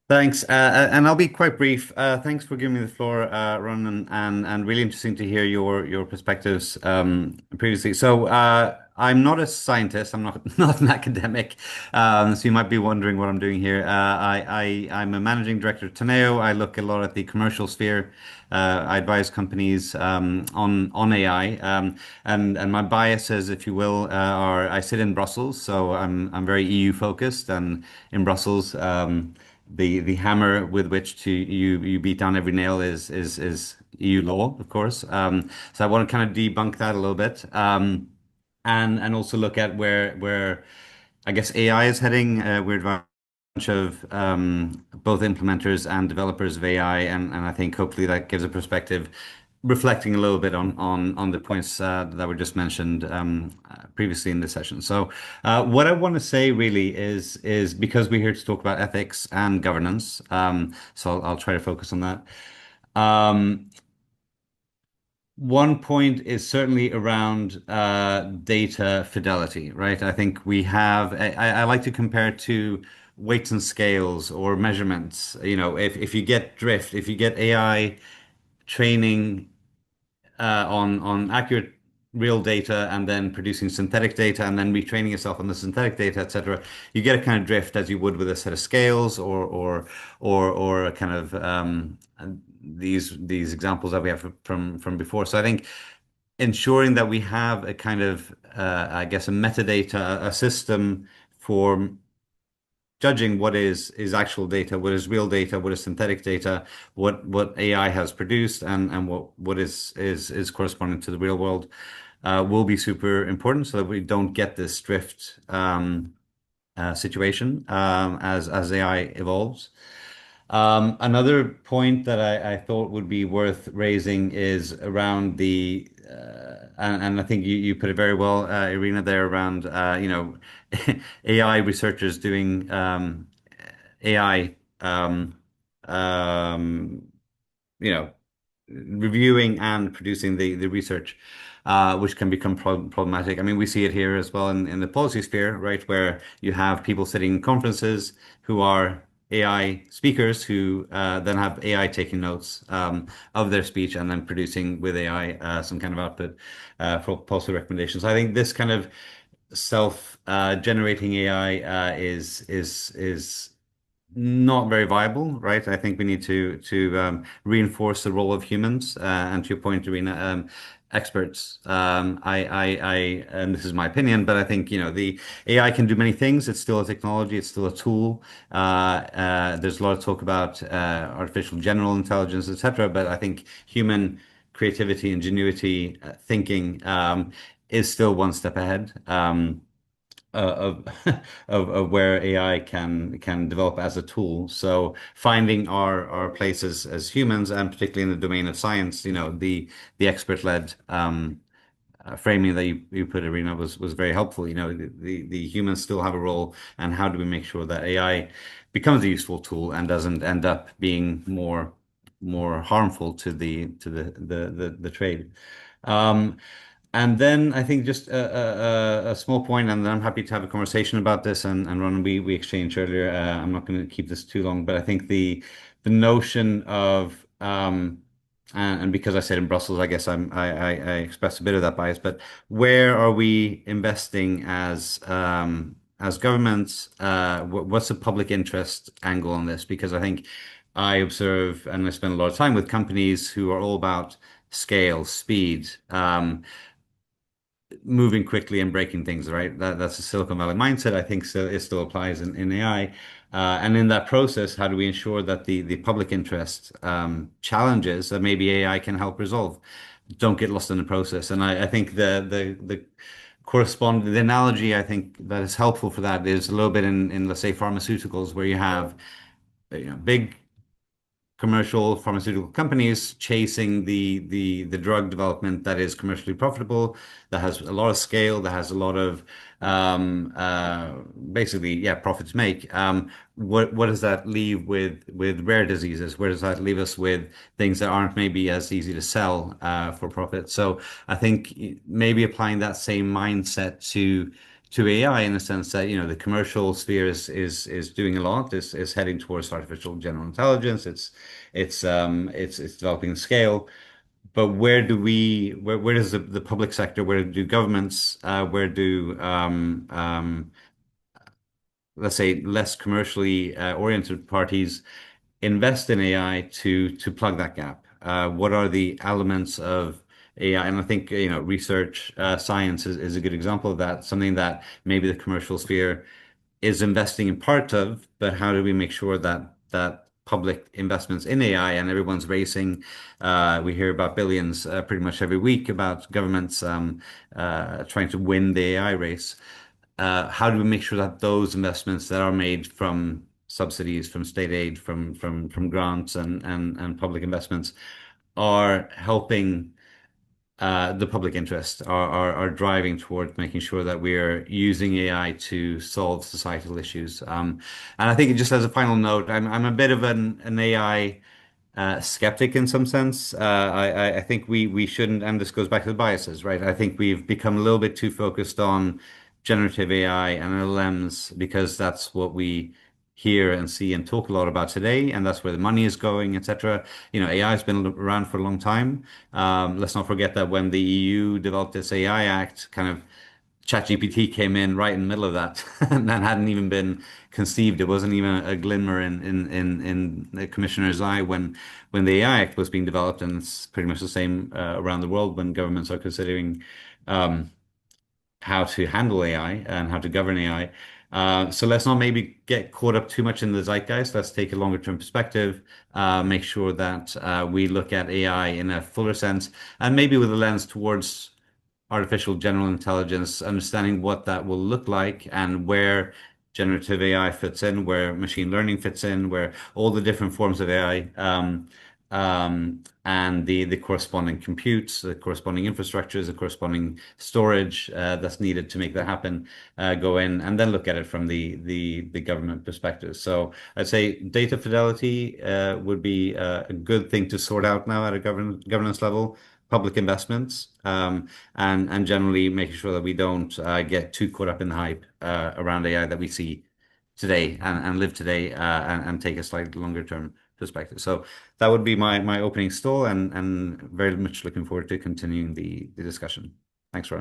Thanks, and I'll be quite brief. Thanks for giving me the floor, Ron, and really interesting to hear your perspectives previously. So, I'm not a scientist. I'm not not an academic. So you might be wondering what I'm doing here. I'm a managing director at Teneo. I look a lot at the commercial sphere. I advise companies on AI, and my biases, if you will, are I sit in Brussels, so I'm very EU focused, and in Brussels. The hammer with which to you beat down every nail is EU law, of course. So I want to kind of debunk that a little bit, and also look at where I guess AI is heading. We're a bunch of both implementers and developers of AI, and I think hopefully that gives a perspective, reflecting a little bit on the points that were just mentioned previously in this session. So, what I want to say really is because we're here to talk about ethics and governance, so I'll try to focus on that. Um, One point is certainly around data fidelity, right? I think we have, I like to compare it to weights and scales or measurements. You know, if you get drift, if you get AI training on accurate real data and then producing synthetic data and then retraining yourself on the synthetic data, etc., you get a kind of drift as you would with a set of scales or a kind of these examples that we have from before. So I think ensuring that we have a kind of I guess a metadata, a system for judging what is actual data, what is real data, what is synthetic data, what AI has produced, and what is corresponding to the real world, will be super important so that we don't get this drift situation as AI evolves. Another point that I thought would be worth raising is around and I think you put it very well, Irina, there around, AI researchers doing AI, um, you know, reviewing and producing the research, which can become problematic. I mean, we see it here as well in the policy sphere, right, where you have people sitting in conferences who are AI speakers who then have AI taking notes of their speech and then producing with AI some kind of output for policy recommendations. I think this kind of self-generating AI is not very viable, right? I think we need to reinforce the role of humans, and to your point, Arena, experts. And this is my opinion, but I think the AI can do many things. It's still a technology. It's still a tool. There's a lot of talk about artificial general intelligence, etc. But I think human creativity, ingenuity, thinking is still one step ahead. Of of where AI can develop as a tool. So finding our places as humans, and particularly in the domain of science, the expert-led framing that you put, Irina, was very helpful. The humans still have a role, and how do we make sure that AI becomes a useful tool and doesn't end up being more harmful to the trade. Um, and then I think just a small point, and then I'm happy to have a conversation about this. And Ron, we exchanged earlier. I'm not going to keep this too long, but I think the notion of and because I said in Brussels, I guess I expressed a bit of that bias. But where are we investing as governments? What's the public interest angle on this? Because I think I observe and I spend a lot of time with companies who are all about scale, speed, moving quickly and breaking things, right? That's a Silicon Valley mindset. I think so it still applies in AI. And in that process, how do we ensure that the public interest challenges that maybe AI can help resolve don't get lost in the process? And I think the analogy I think that is helpful for that is a little bit in let's say pharmaceuticals, where you have big commercial pharmaceutical companies chasing the drug development that is commercially profitable, that has a lot of scale, that has a lot of basically, yeah, profits to make. What does that leave with rare diseases? Where does that leave us with things that aren't maybe as easy to sell for profit? So I think maybe applying that same mindset to AI in the sense that, the commercial sphere is doing a lot, is heading towards artificial general intelligence. It's developing scale. But where does the public sector, where do governments, where do let's say less commercially oriented parties invest in AI to plug that gap? What are the elements of AI? And I think, research science is a good example of that, something that maybe the commercial sphere is investing in part of, but how do we make sure that public investments in AI, and everyone's racing. We hear about billions pretty much every week about governments trying to win the AI race. How do we make sure that those investments that are made from subsidies, from state aid, from grants and public investments are helping the public interest, are driving towards making sure that we're using AI to solve societal issues. And I think just as a final note, I'm a bit of an AI skeptic in some sense. I think we shouldn't, and this goes back to the biases, right? I think we've become a little bit too focused on generative AI and LLMs because that's what we hear and see and talk a lot about today, and that's where the money is going, etc. AI has been around for a long time. Let's not forget that when the EU developed this AI Act, kind of ChatGPT came in right in the middle of that and that hadn't even been conceived. It wasn't even a glimmer in the commissioner's eye when the AI Act was being developed, and it's pretty much the same around the world when governments are considering um, how to handle AI and how to govern AI. So let's not maybe get caught up too much in the zeitgeist. Let's take a longer term perspective, make sure that we look at AI in a fuller sense, and maybe with a lens towards artificial general intelligence, understanding what that will look like and where generative AI fits in, where machine learning fits in, where all the different forms of AI and the corresponding compute, the corresponding infrastructures, the corresponding storage that's needed to make that happen, go in, and then look at it from the government perspective. So I'd say data fidelity would be a good thing to sort out now at a governance level, public investments, and generally making sure that we don't get too caught up in the hype around AI that we see today and live today, and take a slightly longer term perspective. So that would be my opening stall, and very much looking forward to continuing the discussion. Thanks, Ron.